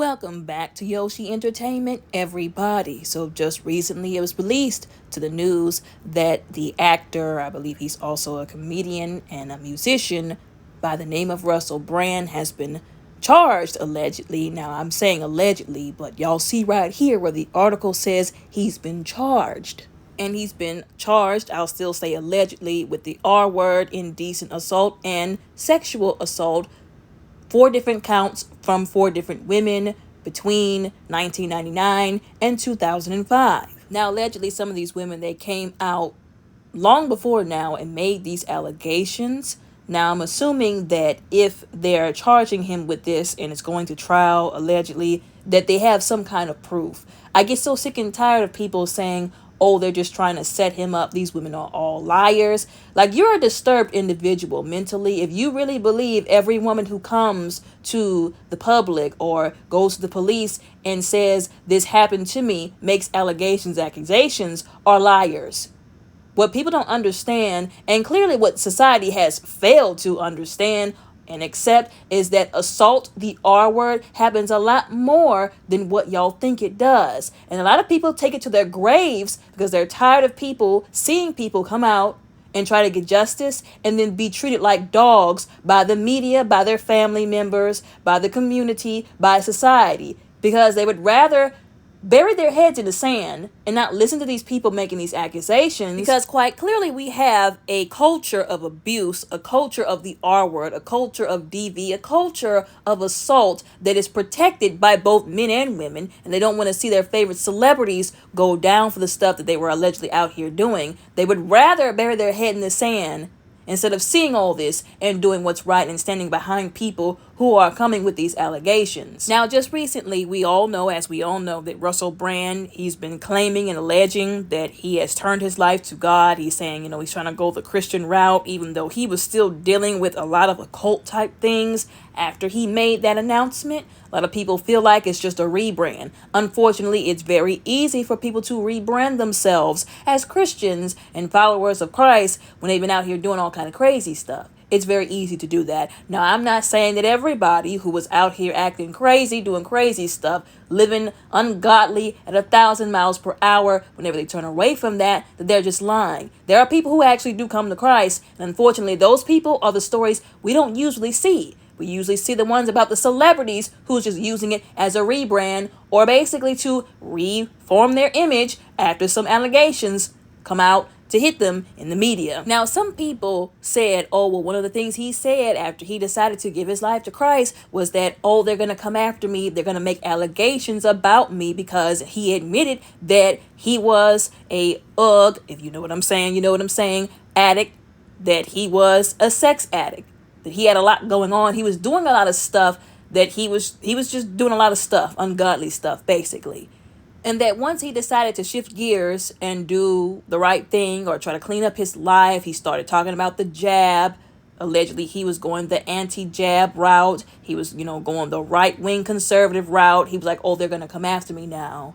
Welcome back to Yoshi Entertainment, everybody. So just recently it was released to the news that the actor, I believe he's also a comedian and a musician by the name of Russell Brand, has been charged allegedly. Now I'm saying allegedly, but y'all see right here where the article says he's been charged. And he's been charged, I'll still say allegedly, with the R word, indecent assault, and sexual assault, 4 different counts from 4 different women between 1999 and 2005. Now, allegedly, some of these women, they came out long before now and made these allegations. Now, I'm assuming that if they're charging him with this and it's going to trial, allegedly, that they have some kind of proof. I get so sick and tired of people saying, oh, they're just trying to set him up. These women are all liars. Like, you're a disturbed individual mentally. If you really believe every woman who comes to the public or goes to the police and says, this happened to me, makes accusations, are liars. What people don't understand, and clearly what society has failed to understand and accept, is that assault, the R word, happens a lot more than what y'all think it does. And a lot of people take it to their graves because they're tired of people seeing people come out and try to get justice and then be treated like dogs by the media, by their family members, by the community, by society, because they would rather bury their heads in the sand and not listen to these people making these accusations, because quite clearly we have a culture of abuse, a culture of the R word, a culture of DV, a culture of assault that is protected by both men and women, and they don't want to see their favorite celebrities go down for the stuff that they were allegedly out here doing. They would rather bury their head in the sand instead of seeing all this and doing what's right and standing behind people who are coming with these allegations. Now, just recently, we all know that Russell Brand, he's been claiming and alleging that he has turned his life to God. He's saying, he's trying to go the Christian route, even though he was still dealing with a lot of occult type things after he made that announcement. A lot of people feel like it's just a rebrand. Unfortunately, it's very easy for people to rebrand themselves as Christians and followers of Christ when they've been out here doing all kind of crazy stuff. It's very easy to do that. Now, I'm not saying that everybody who was out here acting crazy, doing crazy stuff, living ungodly at 1,000 miles per hour, whenever they turn away from that they're just lying. There are people who actually do come to Christ, and unfortunately, those people are the stories we don't usually see. We usually see the ones about the celebrities who's just using it as a rebrand, or basically to reform their image after some allegations come out to hit them in the media. Now, some people said, oh, well, one of the things he said after he decided to give his life to Christ was that, oh, they're going to come after me. They're going to make allegations about me, because he admitted that he was a if you know what I'm saying, addict, that he was a sex addict, that he had a lot going on. He was doing a lot of stuff, that he was just doing a lot of stuff, ungodly stuff, basically. And that once he decided to shift gears and do the right thing or try to clean up his life, he started talking about the jab. Allegedly, he was going the anti-jab route. He was, going the right-wing conservative route. He was like, oh, they're going to come after me now.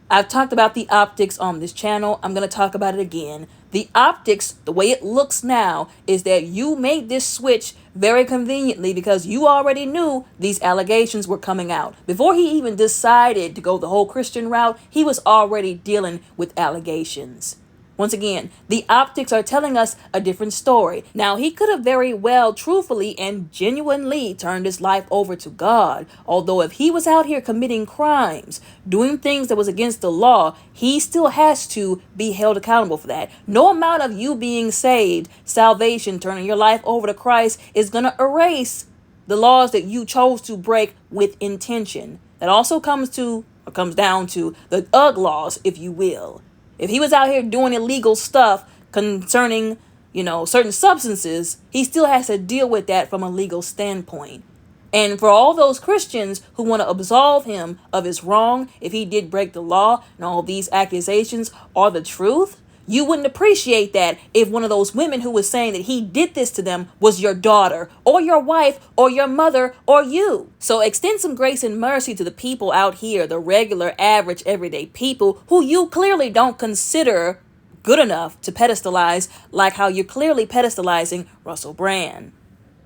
I've talked about the optics on this channel. I'm going to talk about it again. The optics, the way it looks now, is that you made this switch very conveniently because you already knew these allegations were coming out. Before he even decided to go the whole Christian route, he was already dealing with allegations. Once again, the optics are telling us a different story. Now, he could have very well, truthfully, and genuinely turned his life over to God. Although if he was out here committing crimes, doing things that was against the law, he still has to be held accountable for that. No amount of you being saved, salvation, turning your life over to Christ is going to erase the laws that you chose to break with intention. That also comes down to the UGG laws, if you will. If he was out here doing illegal stuff concerning, certain substances, he still has to deal with that from a legal standpoint. And for all those Christians who want to absolve him of his wrong, if he did break the law and all these accusations are the truth, you wouldn't appreciate that if one of those women who was saying that he did this to them was your daughter or your wife or your mother or you. So extend some grace and mercy to the people out here, the regular, average, everyday people who you clearly don't consider good enough to pedestalize, like how you're clearly pedestalizing Russell Brand.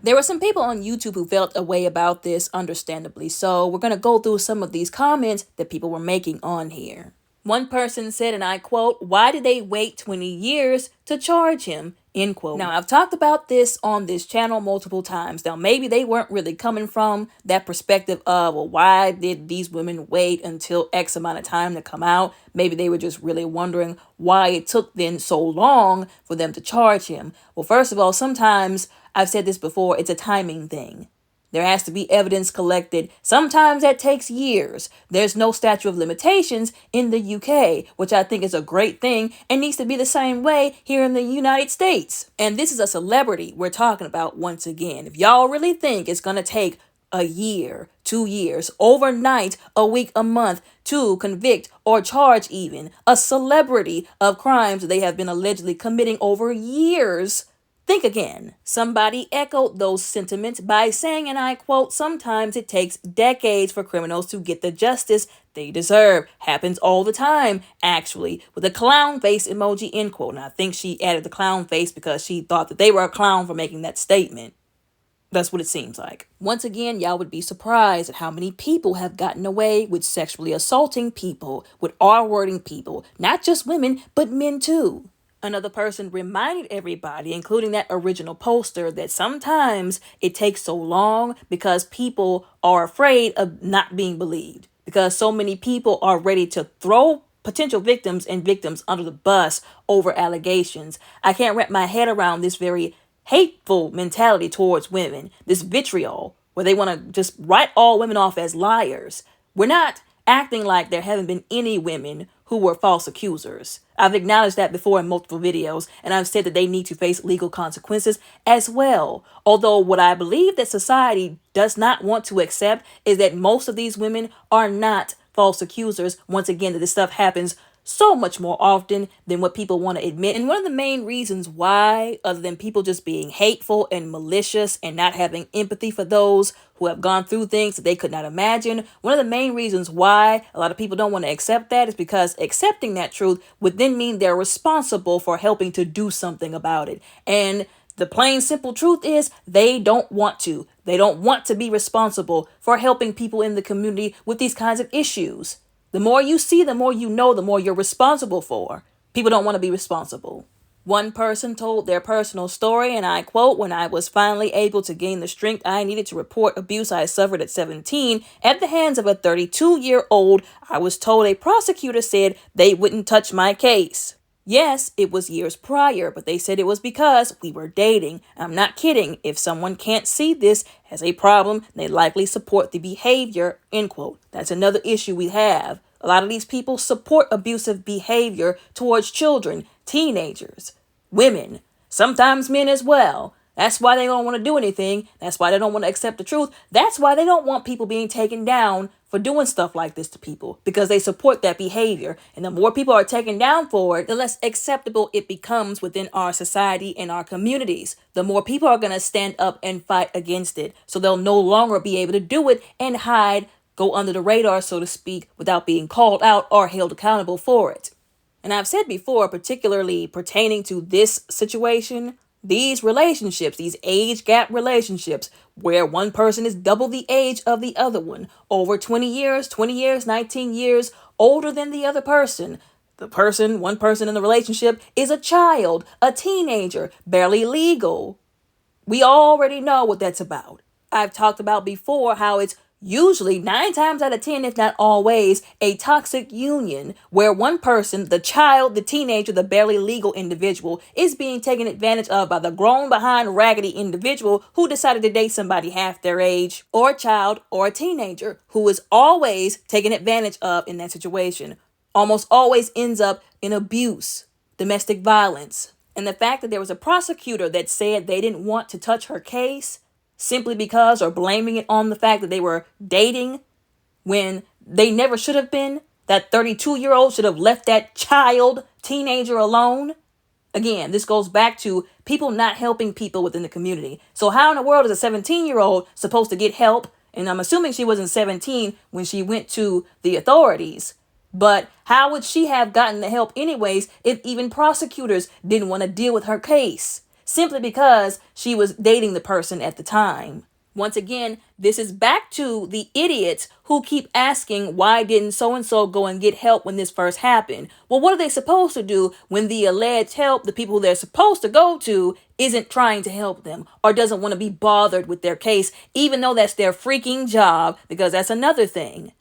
There were some people on YouTube who felt a way about this, understandably so. We're going to go through some of these comments that people were making on here. One person said, and I quote, "Why did they wait 20 years to charge him?" End quote. Now, I've talked about this on this channel multiple times. Now, maybe they weren't really coming from that perspective of, well, why did these women wait until X amount of time to come out? Maybe they were just really wondering why it took then so long for them to charge him. Well, first of all, sometimes, I've said this before, it's a timing thing. There has to be evidence collected. Sometimes that takes years. There's no statute of limitations in the UK, which I think is a great thing and needs to be the same way here in the United States. And this is a celebrity we're talking about once again. If y'all really think it's going to take a year, 2 years, overnight, a week, a month to convict or charge even a celebrity of crimes they have been allegedly committing over years, think again. Somebody echoed those sentiments by saying, and I quote, "Sometimes it takes decades for criminals to get the justice they deserve. Happens all the time, actually," with a clown face emoji, end quote. And I think she added the clown face because she thought that they were a clown for making that statement. That's what it seems like. Once again, y'all would be surprised at how many people have gotten away with sexually assaulting people, with R-wording people, not just women, but men too. Another person reminded everybody, including that original poster, that sometimes it takes so long because people are afraid of not being believed, because so many people are ready to throw potential victims and victims under the bus over allegations. I can't wrap my head around this very hateful mentality towards women, this vitriol, where they want to just write all women off as liars. We're not acting like there haven't been any women who were false accusers. I've acknowledged that before in multiple videos, and I've said that they need to face legal consequences as well. Although what I believe that society does not want to accept is that most of these women are not false accusers. Once again, that this stuff happens so much more often than what people want to admit. And one of the main reasons why, other than people just being hateful and malicious and not having empathy for those who have gone through things that they could not imagine, one of the main reasons why a lot of people don't want to accept that is because accepting that truth would then mean they're responsible for helping to do something about it. And the plain simple truth is they don't want to. They don't want to be responsible for helping people in the community with these kinds of issues. The more you see, the more you know, the more you're responsible for. People don't want to be responsible. One person told their personal story, and I quote, "When I was finally able to gain the strength I needed to report abuse I suffered at 17 at the hands of a 32-year-old, I was told a prosecutor said they wouldn't touch my case. Yes, it was years prior, but they said it was because we were dating. I'm not kidding. If someone can't see this as a problem, they likely support the behavior," end quote. That's another issue we have. A lot of these people support abusive behavior towards children, teenagers, women, sometimes men as well. That's why they don't want to do anything. That's why they don't want to accept the truth. That's why they don't want people being taken down for doing stuff like this to people, because they support that behavior. And the more people are taken down for it, the less acceptable it becomes within our society and our communities. The more people are going to stand up and fight against it. So they'll no longer be able to do it and hide, go under the radar, so to speak, without being called out or held accountable for it. And I've said before, particularly pertaining to this situation, these relationships, these age gap relationships, where one person is double the age of the other one, over 20 years, 19 years older than the other person. One person in the relationship is a child, a teenager, barely legal. We already know what that's about. I've talked about before how it's usually 9 times out of 10, if not always, a toxic union where one person, the child, the teenager, the barely legal individual, is being taken advantage of by the grown behind raggedy individual who decided to date somebody half their age, or a child or a teenager who is always taken advantage of in that situation. Almost always ends up in abuse, domestic violence. And the fact that there was a prosecutor that said they didn't want to touch her case simply because, or blaming it on the fact that they were dating when they never should have been. That 32-year-old should have left that child, teenager alone. Again, this goes back to people not helping people within the community. So how in the world is a 17-year-old supposed to get help? And I'm assuming she wasn't 17 when she went to the authorities. But how would she have gotten the help anyways if even prosecutors didn't want to deal with her case? simply because she was dating the person at the time. Once again, this is back to the idiots who keep asking, why didn't so-and-so go and get help when this first happened? Well, what are they supposed to do when the alleged help, the people they're supposed to go to, isn't trying to help them or doesn't want to be bothered with their case, even though that's their freaking job? Because that's another thing.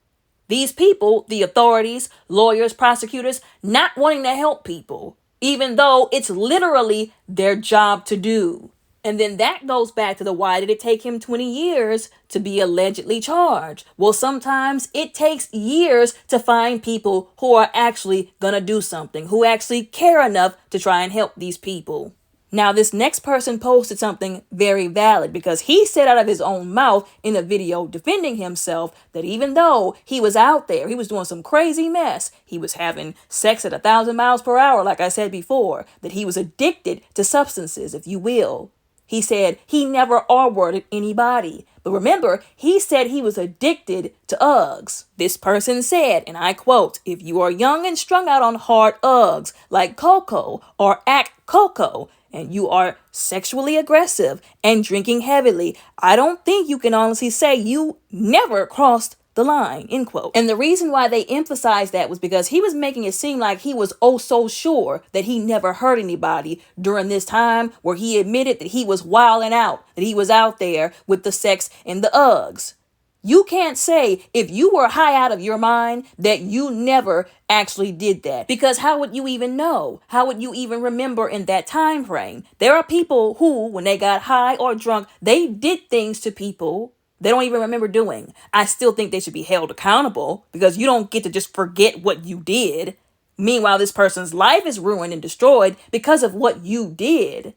These people, the authorities, lawyers, prosecutors, not wanting to help people, even though it's literally their job to do. And then that goes back to the why did it take him 20 years to be allegedly charged? Well, sometimes it takes years to find people who are actually going to do something, who actually care enough to try and help these people. Now, this next person posted something very valid because he said out of his own mouth in a video defending himself that even though he was out there, he was doing some crazy mess. He was having sex at 1,000 miles per hour, like I said before, that he was addicted to substances, if you will. He said he never R-worded anybody. But remember, he said he was addicted to Uggs. This person said, and I quote, "If you are young and strung out on hard Uggs like Coco or Act Coco, and you are sexually aggressive and drinking heavily, I don't think you can honestly say you never crossed the line," end quote. And the reason why they emphasized that was because he was making it seem like he was oh so sure that he never hurt anybody during this time where he admitted that he was wilding out, that he was out there with the sex and the Uggs. You can't say if you were high out of your mind that you never actually did that, because how would you even know? How would you even remember in that time frame? There are people who, when they got high or drunk, they did things to people they don't even remember doing. I still think they should be held accountable because you don't get to just forget what you did. Meanwhile, this person's life is ruined and destroyed because of what you did.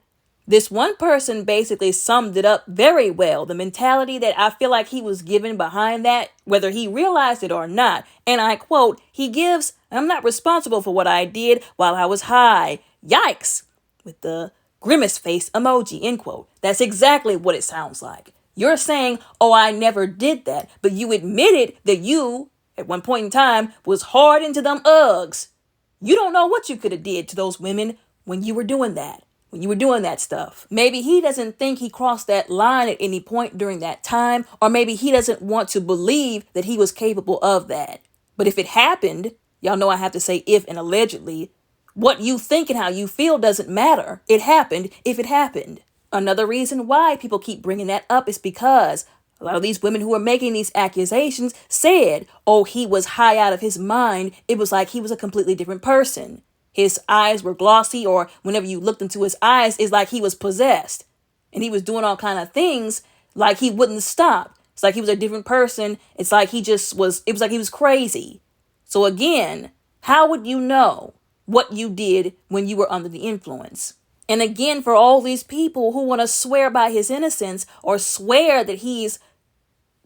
This one person basically summed it up very well, the mentality that I feel like he was given behind that, whether he realized it or not. And I quote, he gives, "I'm not responsible for what I did while I was high. Yikes," with the grimace face emoji, end quote. That's exactly what it sounds like. You're saying, oh, I never did that, but you admitted that you, at one point in time, was hard into them Uggs. You don't know what you could have did to those women when you were doing that. When you were doing that stuff. Maybe he doesn't think he crossed that line at any point during that time, or maybe he doesn't want to believe that he was capable of that. But if it happened, y'all know I have to say if and allegedly, what you think and how you feel doesn't matter. It happened if it happened. Another reason why people keep bringing that up is because a lot of these women who are making these accusations said, oh, he was high out of his mind. It was like he was a completely different person. His eyes were glossy, or whenever you looked into his eyes, it's like he was possessed. And he was doing all kind of things like he wouldn't stop. It's like he was a different person. It's like he just was, it was like he was crazy. So again, how would you know what you did when you were under the influence? And again, for all these people who want to swear by his innocence or swear that he's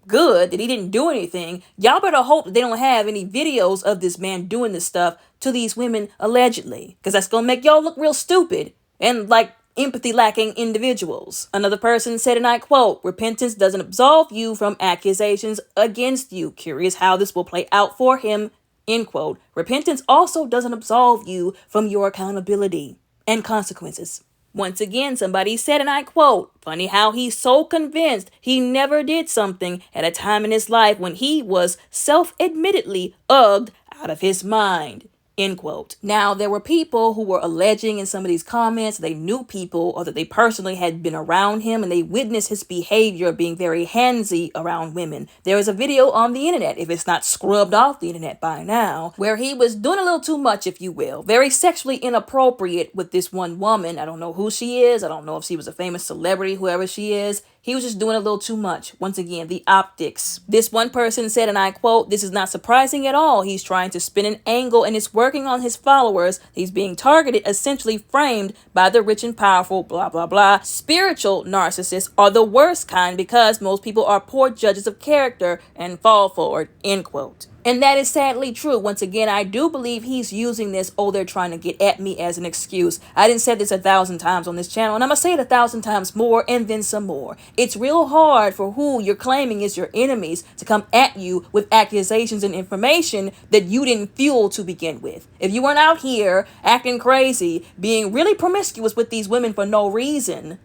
good, that he didn't do anything, y'all better hope that they don't have any videos of this man doing this stuff to these women allegedly, because that's going to make y'all look real stupid and like empathy lacking individuals. Another person said, and I quote, "Repentance doesn't absolve you from accusations against you. Curious how this will play out for him," end quote. Repentance also doesn't absolve you from your accountability and consequences. Once again, somebody said, and I quote, "Funny how he's so convinced he never did something at a time in his life when he was self-admittedly ugged out of his mind," end quote. Now, there were people who were alleging in some of these comments they knew people or that they personally had been around him and they witnessed his behavior being very handsy around women. There is a video on the internet, if it's not scrubbed off the internet by now, where he was doing a little too much, if you will. Very sexually inappropriate with this one woman. I don't know who she is. I don't know if she was a famous celebrity, whoever she is. He was just doing a little too much. Once again, the optics. This one person said, and I quote, "This is not surprising at all. He's trying to spin an angle and it's working on his followers. He's being targeted, essentially framed by the rich and powerful, blah, blah, blah. Spiritual narcissists are the worst kind because most people are poor judges of character and fall for it," end quote. And that is sadly true. Once again, I do believe he's using this, oh, they're trying to get at me, as an excuse. I didn't say this 1,000 times on this channel, and I'm going to say it 1,000 times more and then some more. It's real hard for who you're claiming is your enemies to come at you with accusations and information that you didn't fuel to begin with. If you weren't out here acting crazy, being really promiscuous with these women for no reason,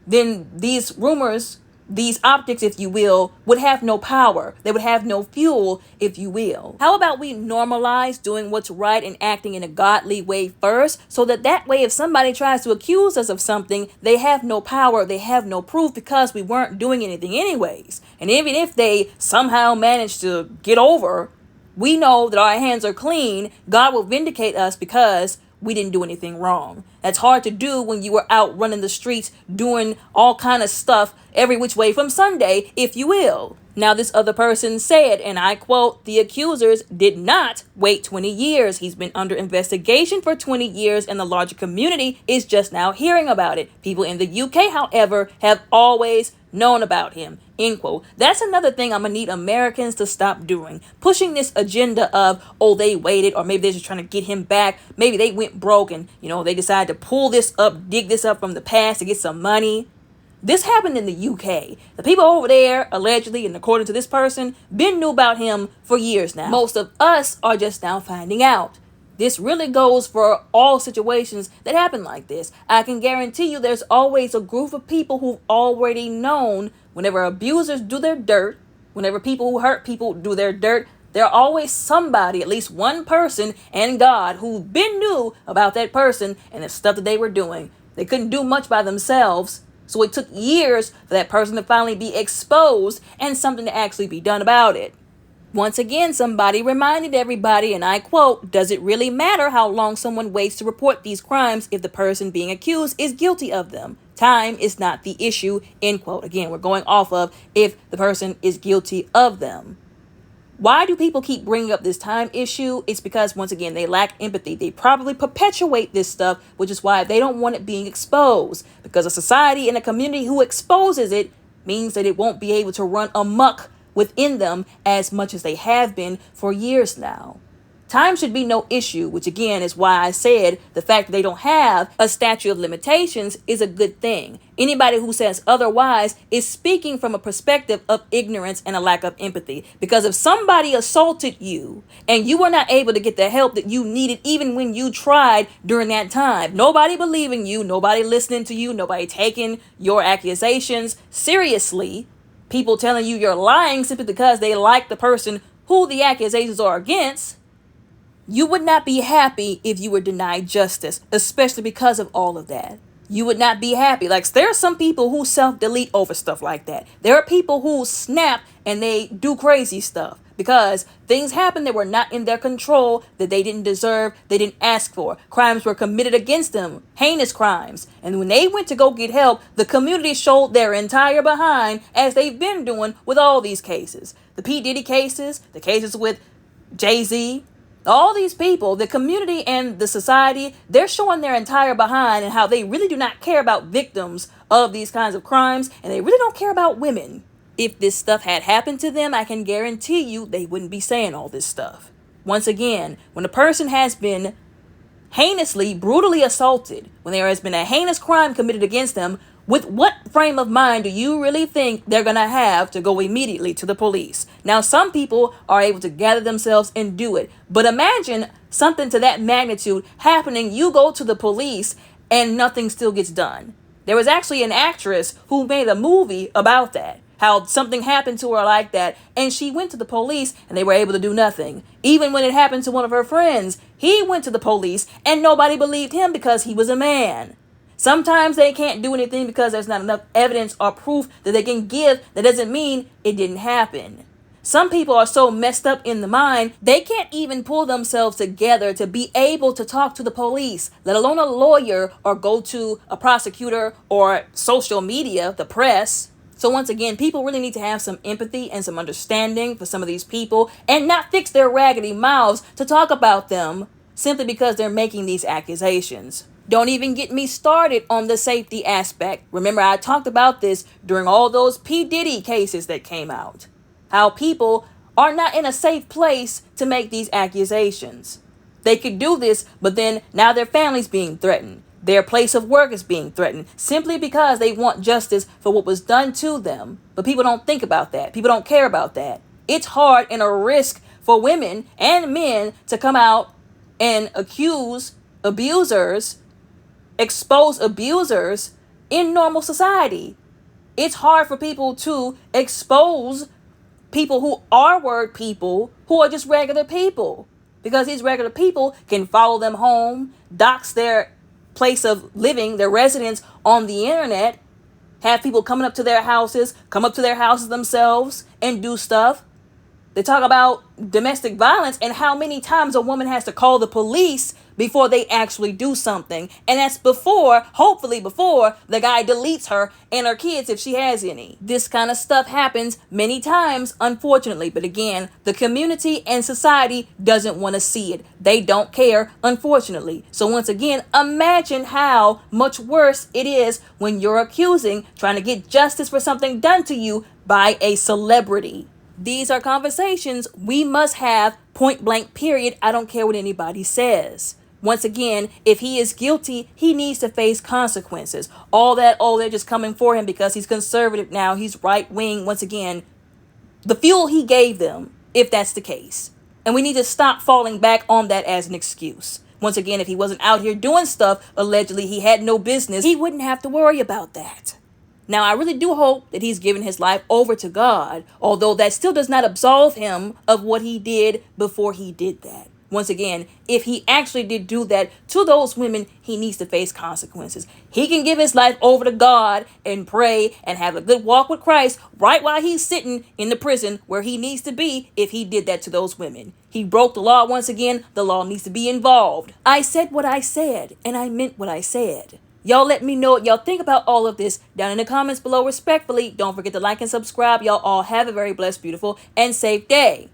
then these rumors, these optics, if you will, would have no power. They would have no fuel, if you will. How about we normalize doing what's right and acting in a godly way first, so that way if somebody tries to accuse us of something, they have no power, they have no proof, because we weren't doing anything anyways. And even if they somehow manage to get over, we know that our hands are clean. God will vindicate us because we didn't do anything wrong. That's hard to do when you were out running the streets doing all kind of stuff every which way from Sunday, if you will. Now, this other person said, and I quote, "The accusers did not wait 20 years. He's been under investigation for 20 years, and the larger community is just now hearing about it. People in the UK, however, have always known about him." End quote. That's another thing I'm going to need Americans to stop doing. Pushing this agenda of, oh, they waited, or maybe they're just trying to get him back. Maybe they went broke and, they decided to pull this up, dig this up from the past to get some money. This happened in the UK. The people over there, allegedly, and according to this person, knew about him for years now. Most of us are just now finding out. This really goes for all situations that happen like this. I can guarantee you there's always a group of people who've already known whenever abusers do their dirt, whenever people who hurt people do their dirt, there are always somebody, at least one person, and God, who knew about that person and the stuff that they were doing. They couldn't do much by themselves. So it took years for that person to finally be exposed and something to actually be done about it. Once again, somebody reminded everybody, and I quote, "Does it really matter how long someone waits to report these crimes if the person being accused is guilty of them? Time is not the issue," end quote. Again, we're going off of if the person is guilty of them. Why do people keep bringing up this time issue? It's because, once again, they lack empathy. They probably perpetuate this stuff, which is why they don't want it being exposed. Because a society and a community who exposes it means that it won't be able to run amok within them as much as they have been for years now. Time should be no issue, which again is why I said the fact that they don't have a statute of limitations is a good thing. Anybody who says otherwise is speaking from a perspective of ignorance and a lack of empathy. Because if somebody assaulted you and you were not able to get the help that you needed, even when you tried during that time, nobody believing you, nobody listening to you, nobody taking your accusations seriously, people telling you you're lying simply because they like the person who the accusations are against, you would not be happy if you were denied justice, especially because of all of that. You would not be happy. Like, there are some people who self-delete over stuff like that. There are people who snap and they do crazy stuff because things happen that were not in their control, that they didn't deserve, they didn't ask for. Crimes were committed against them, heinous crimes. And when they went to go get help, the community showed their entire behind, as they've been doing with all these cases. The P. Diddy cases, the cases with Jay-Z, all these people, the community and the society, they're showing their entire behind and how they really do not care about victims of these kinds of crimes, and they really don't care about women. If this stuff had happened to them, I can guarantee you they wouldn't be saying all this stuff. Once again, when a person has been heinously, brutally assaulted, when there has been a heinous crime committed against them, with what frame of mind do you really think they're going to have to go immediately to the police? Now, some people are able to gather themselves and do it. But imagine something to that magnitude happening. You go to the police and nothing still gets done. There was actually an actress who made a movie about that. How something happened to her like that. And she went to the police and they were able to do nothing. Even when it happened to one of her friends, he went to the police and nobody believed him because he was a man. Sometimes they can't do anything because there's not enough evidence or proof that they can give. That doesn't mean it didn't happen. Some people are so messed up in the mind, they can't even pull themselves together to be able to talk to the police, let alone a lawyer or go to a prosecutor or social media, the press. So once again, people really need to have some empathy and some understanding for some of these people and not fix their raggedy mouths to talk about them simply because they're making these accusations. Don't even get me started on the safety aspect. Remember, I talked about this during all those P. Diddy cases that came out. How people are not in a safe place to make these accusations. They could do this, but then now their family's being threatened. Their place of work is being threatened simply because they want justice for what was done to them. But people don't think about that. People don't care about that. It's hard and a risk for women and men to come out and accuse abusers, expose abusers in normal society. It's hard for people to expose people who are word people who are just regular people, because these regular people can follow them home, dox their place of living, their residence on the internet, have people coming up to their houses, come up to their houses themselves and do stuff. They talk about domestic violence and how many times a woman has to call the police before they actually do something. And that's before, hopefully before, the guy deletes her and her kids if she has any. This kind of stuff happens many times, unfortunately. But again, the community and society doesn't want to see it. They don't care, unfortunately. So once again, imagine how much worse it is when you're accusing, trying to get justice for something done to you by a celebrity. These are conversations we must have, point blank, period. I don't care what anybody says. Once again, if he is guilty, he needs to face consequences. All that, oh, they're just coming for him because he's conservative now, he's right wing. Once again, the fuel he gave them, if that's the case. And we need to stop falling back on that as an excuse. Once again, if he wasn't out here doing stuff, allegedly he had no business, he wouldn't have to worry about that. Now, I really do hope that he's given his life over to God, although that still does not absolve him of what he did before he did that. Once again, if he actually did do that to those women, he needs to face consequences. He can give his life over to God and pray and have a good walk with Christ right while he's sitting in the prison where he needs to be if he did that to those women. He broke the law once again. The law needs to be involved. I said what I said, and I meant what I said. Y'all let me know what y'all think about all of this down in the comments below respectfully. Don't forget to like and subscribe. Y'all all have a very blessed, beautiful, and safe day.